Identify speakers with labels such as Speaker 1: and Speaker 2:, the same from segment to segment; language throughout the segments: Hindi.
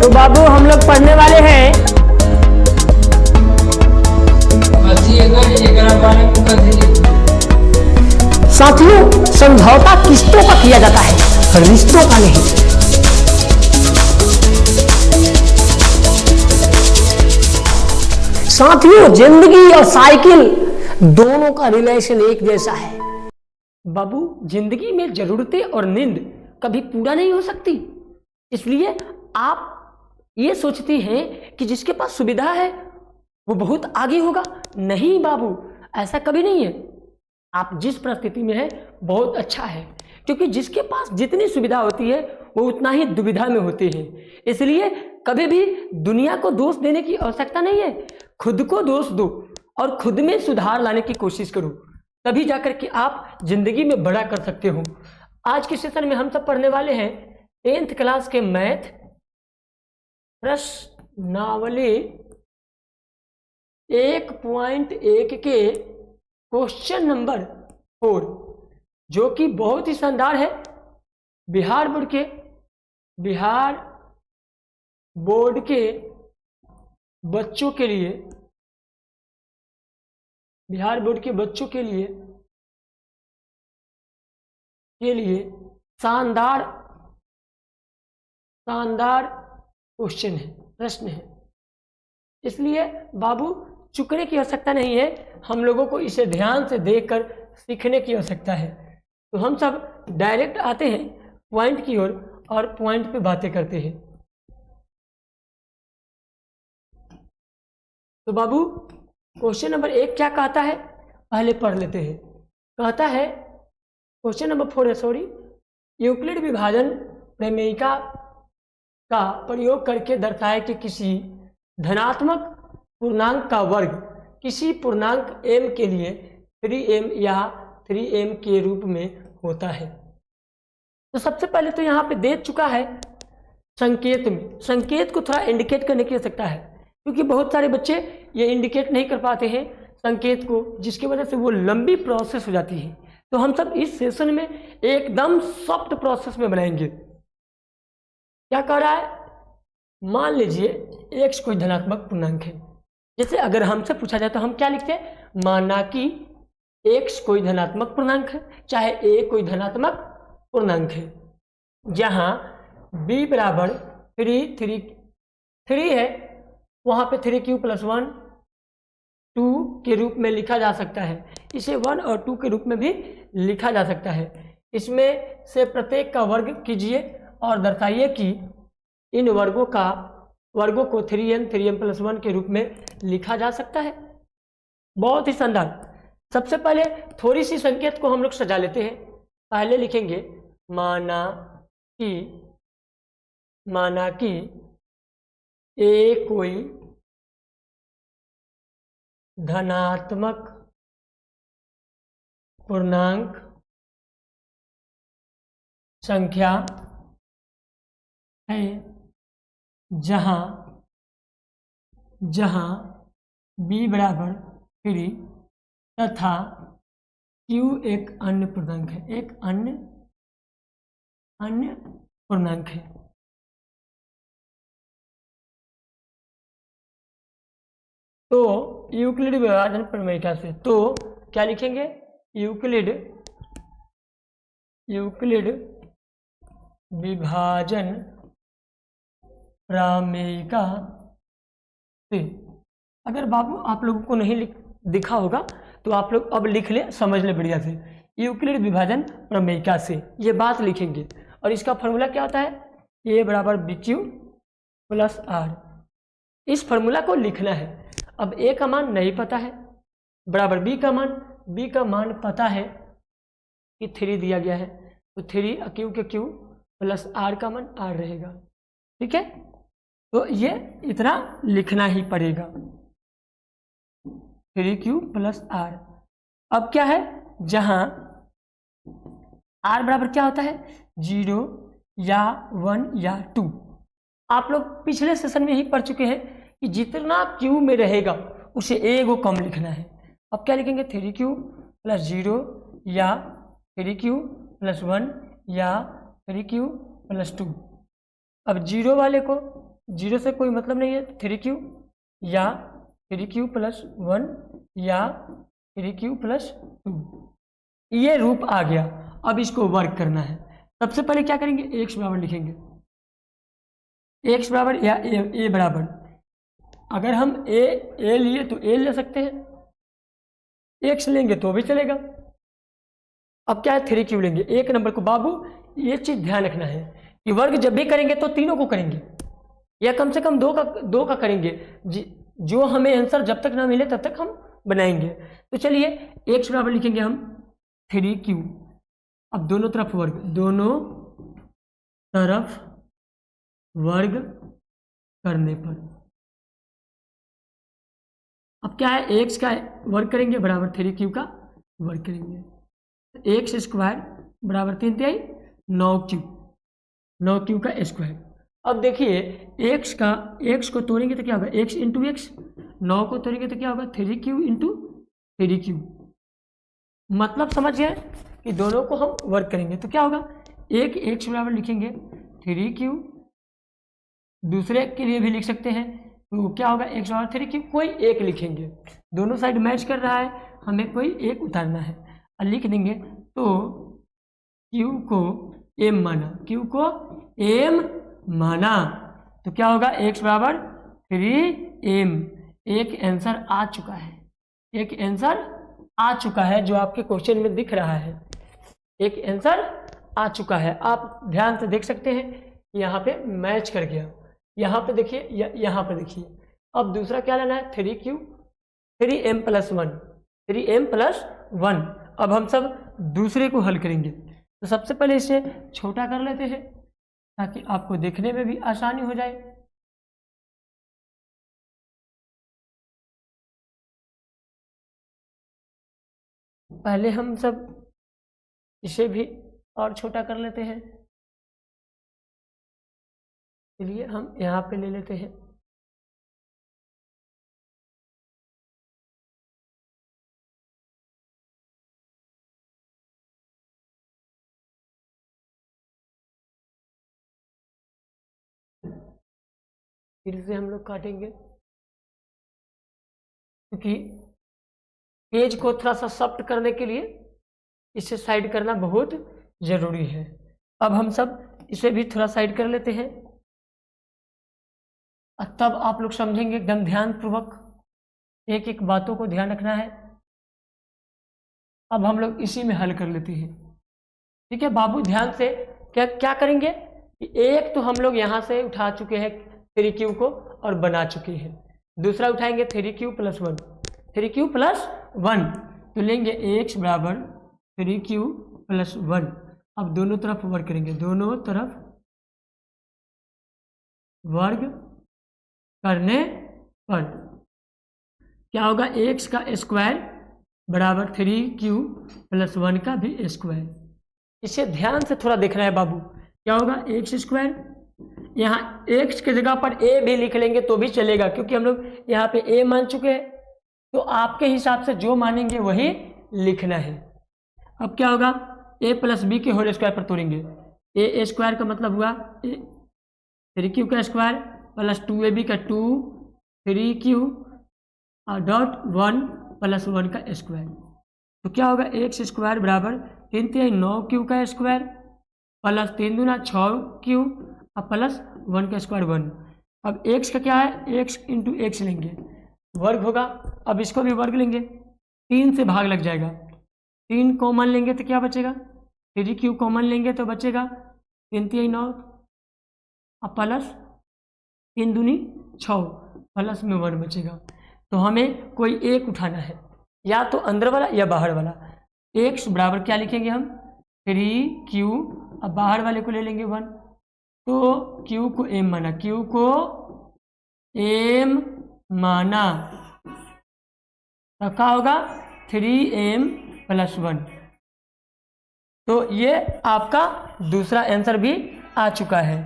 Speaker 1: तो बाबू हम लोग पढ़ने वाले हैं साथियों, समझौता किस्तों का किया जाता है, रिश्तों का नहीं। साथियों, जिंदगी और साइकिल दोनों का रिलेशन एक जैसा है। बाबू, जिंदगी में जरूरतें और नींद कभी पूरा नहीं हो सकती, इसलिए आप ये सोचते हैं कि जिसके पास सुविधा है वो बहुत आगे होगा। नहीं बाबू, ऐसा कभी नहीं है। आप जिस परिस्थिति में है बहुत अच्छा है, क्योंकि जिसके पास जितनी सुविधा होती है वो उतना ही दुविधा में होते हैं। इसलिए कभी भी दुनिया को दोष देने की आवश्यकता नहीं है, खुद को दोष दो और खुद में सुधार लाने की कोशिश करो, तभी जाकर के आप जिंदगी में बड़ा कर सकते हो। आज के सेशन में हम सब पढ़ने वाले हैं 10th क्लास के मैथ प्रश्नावली 1.1 के क्वेश्चन नंबर 4, जो कि बहुत ही शानदार है। बिहार बोर्ड के बच्चों के लिए, बिहार बोर्ड के बच्चों के लिए शानदार क्वेश्चन है, प्रश्न है। इसलिए बाबू चुकने की आवश्यकता नहीं है, हम लोगों को इसे ध्यान से देखकर सीखने की आवश्यकता है। तो हम सब डायरेक्ट आते हैं पॉइंट की ओर और पॉइंट पे बातें करते हैं। तो बाबू क्वेश्चन नंबर 1 क्या कहता है, पहले पढ़ लेते हैं। कहता है क्वेश्चन नंबर 4 है, सॉरी, यूक्लिड विभाजन प्रमेयिका का प्रयोग करके दर्शाए कि किसी धनात्मक पूर्णांक का वर्ग किसी पूर्णांक m के लिए 3m या 3m के रूप में होता है। तो सबसे पहले तो यहाँ पे दे चुका है संकेत में, संकेत को थोड़ा इंडिकेट करने की आवश्यकता है, क्योंकि बहुत सारे बच्चे ये इंडिकेट नहीं कर पाते हैं संकेत को, जिसकी वजह से वो लंबी प्रोसेस हो जाती है। तो हम सब इस सेशन में एकदम सॉफ्ट प्रोसेस में बनाएंगे। क्या कह रहा है, मान लीजिए x कोई धनात्मक पूर्णांक है। जैसे अगर हमसे पूछा जाए तो हम क्या लिखते हैं, माना कि x कोई धनात्मक पूर्णांक है, चाहे a कोई धनात्मक पूर्णांक है, जहां b बराबर 3 है, वहां पे 3q+1 2 के रूप में लिखा जा सकता है। इसे 1 और 2 के रूप में भी लिखा जा सकता है। इसमें से प्रत्येक का वर्ग कीजिए और दर्शाइए कि इन वर्गों को 3m+1 के रूप में लिखा जा सकता है। बहुत ही शानदार। सबसे पहले थोड़ी सी संकेत को हम लोग सजा लेते हैं। पहले लिखेंगे माना कि a कोई धनात्मक पूर्णांक संख्या है, जहां b बराबर 3 तथा q एक अन्य पूर्णांक है, एक अन्य पूर्णांक है। तो यूक्लिड विभाजन प्रमेयिका से तो क्या लिखेंगे, यूक्लिड विभाजन प्रमेयिका से। अगर बाबू आप लोगों को नहीं दिखा होगा तो आप लोग अब लिख ले, समझ ले बढ़िया से। यूक्लिड विभाजन प्रमेयिका से ये बात लिखेंगे और इसका फॉर्मूला क्या होता है, a बराबर bq+r। इस फॉर्मूला को लिखना है। अब a का मान नहीं पता है, बराबर b का मान पता है कि 3 दिया गया है, तो 3 q के q प्लस r का मान r रहेगा। ठीक है, तो ये इतना लिखना ही पड़ेगा, 3q+r। अब क्या है, जहां r बराबर क्या होता है, 0 या 1 या 2। आप लोग पिछले सेशन में ही पढ़ चुके हैं कि जितना q में रहेगा उसे एक कम लिखना है। अब क्या लिखेंगे, 3q+0 या 3q+1 या 3q+2। अब 0 वाले को जीरो से कोई मतलब नहीं है, 3q या 3q + 1 या 3q + 2, ये रूप आ गया। अब इसको वर्क करना है। सबसे पहले क्या करेंगे, x बराबर लिखेंगे, x बराबर या a बराबर, अगर हम a लिए तो a ले सकते हैं, x लेंगे तो भी चलेगा। अब क्या है, 3q लेंगे। एक नंबर को बाबू ये चीज ध्यान रखना है कि वर्ग जब भी करेंगे तो तीनों को करेंगे या कम से कम दो का करेंगे। जो हमें आंसर जब तक ना मिले तब तक हम बनाएंगे। तो चलिए x बराबर लिखेंगे हम 3q। अब दोनों तरफ वर्ग, दोनों तरफ वर्ग करने पर अब क्या है, x का वर्ग करेंगे बराबर 3q का वर्ग करेंगे, x² बराबर 3×3 9q, 9q का स्क्वायर। अब देखिए x को तोड़ेंगे तो क्या होगा, x इंटू एक्स, 9 को तोड़ेंगे तो क्या होगा, 3q इंटू 3q। मतलब समझ गए कि दोनों को हम वर्क करेंगे तो क्या होगा, एक x बराबर लिखेंगे 3q, दूसरे के लिए भी लिख सकते हैं तो क्या होगा, x बराबर 3q, कोई एक लिखेंगे, दोनों साइड मैच कर रहा है, हमें कोई एक उतारना है और लिख देंगे। तो q को m माना, q को m माना तो क्या होगा, x बराबर 3m। एक आंसर आ चुका है, एक आंसर आ चुका है जो आपके क्वेश्चन में दिख रहा है, एक आंसर आ चुका है। आप ध्यान से देख सकते हैं यहाँ पे मैच कर गया, यहाँ पे देखिए, यहाँ पे देखिए। अब दूसरा क्या लेना है, 3q, 3m + 1, 3m + 1। अब हम सब दूसरे को हल करेंगे तो सबसे पहले इसे छोटा कर लेते हैं ताकि आपको देखने में भी आसानी हो जाए। पहले हम सब इसे भी और छोटा कर लेते हैं, चलिए हम यहाँ पे ले लेते हैं। फिर से हम लोग काटेंगे क्योंकि पेज को थोड़ा सा सॉफ्ट करने के लिए इसे साइड करना बहुत ज़रूरी है। अब हम सब इसे भी थोड़ा साइड कर लेते हैं और तब आप लोग समझेंगे एकदम ध्यानपूर्वक, एक एक बातों को ध्यान रखना है। अब हम लोग इसी में हल कर लेते हैं, ठीक है बाबू, ध्यान से। क्या करेंगे कि एक तो हम लोग यहाँ से उठा चुके हैं 3q को और बना चुके हैं, दूसरा उठाएंगे 3q + 1, 3q + 1 तो लेंगे x बराबर 3q + 1। अब दोनों तरफ वर्ग करेंगे, दोनों तरफ वर्ग करने पर क्या होगा, x का स्क्वायर बराबर 3q + 1 का भी स्क्वायर। इसे ध्यान से थोड़ा देखना है बाबू, क्या होगा, x², यहाँ x की जगह पर a भी लिख लेंगे तो भी चलेगा क्योंकि हम लोग यहाँ पे a मान चुके हैं, तो आपके हिसाब से जो मानेंगे वही लिखना है। अब क्या होगा, a + b के होल स्क्वायर पर तोड़ेंगे, a² का मतलब हुआ 3q का स्क्वायर + 2ab का 2, 3q और डॉट 1 + 1 का स्क्वायर। तो क्या होगा, x² बराबर 3×3 9q का स्क्वायर + 3 दूना 6q और +1 का स्क्वायर 1। अब x का क्या है, x इंटू एक्स लेंगे, वर्ग होगा। अब इसको भी वर्ग लेंगे, 3 से भाग लग जाएगा, 3 कॉमन लेंगे तो क्या बचेगा, 3q कॉमन लेंगे तो बचेगा 3×3 9 और +3 दूनी 6 प्लस में 1 बचेगा। तो हमें कोई एक उठाना है, या तो अंदर वाला या बाहर वाला। x बराबर क्या लिखेंगे हम, 3q, अब बाहर वाले को ले लेंगे 1, तो q को m माना, q को m माना तो क्या होगा, 3m + 1। तो ये आपका दूसरा आंसर भी आ चुका है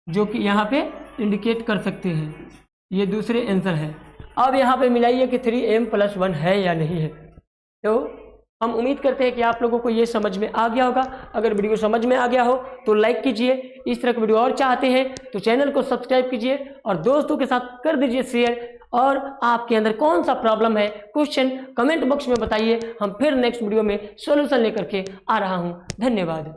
Speaker 1: जो कि यहाँ पे इंडिकेट कर सकते हैं, ये दूसरे आंसर है। अब यहाँ पे मिलाइए कि 3m + 1 है या नहीं है। तो हम उम्मीद करते हैं कि आप लोगों को ये समझ में आ गया होगा। अगर वीडियो समझ में आ गया हो तो लाइक कीजिए, इस तरह की वीडियो और चाहते हैं तो चैनल को सब्सक्राइब कीजिए और दोस्तों के साथ कर दीजिए शेयर। और आपके अंदर कौन सा प्रॉब्लम है क्वेश्चन कमेंट बॉक्स में बताइए, हम फिर नेक्स्ट वीडियो में सॉल्यूशन लेकर के आ रहा हूँ। धन्यवाद।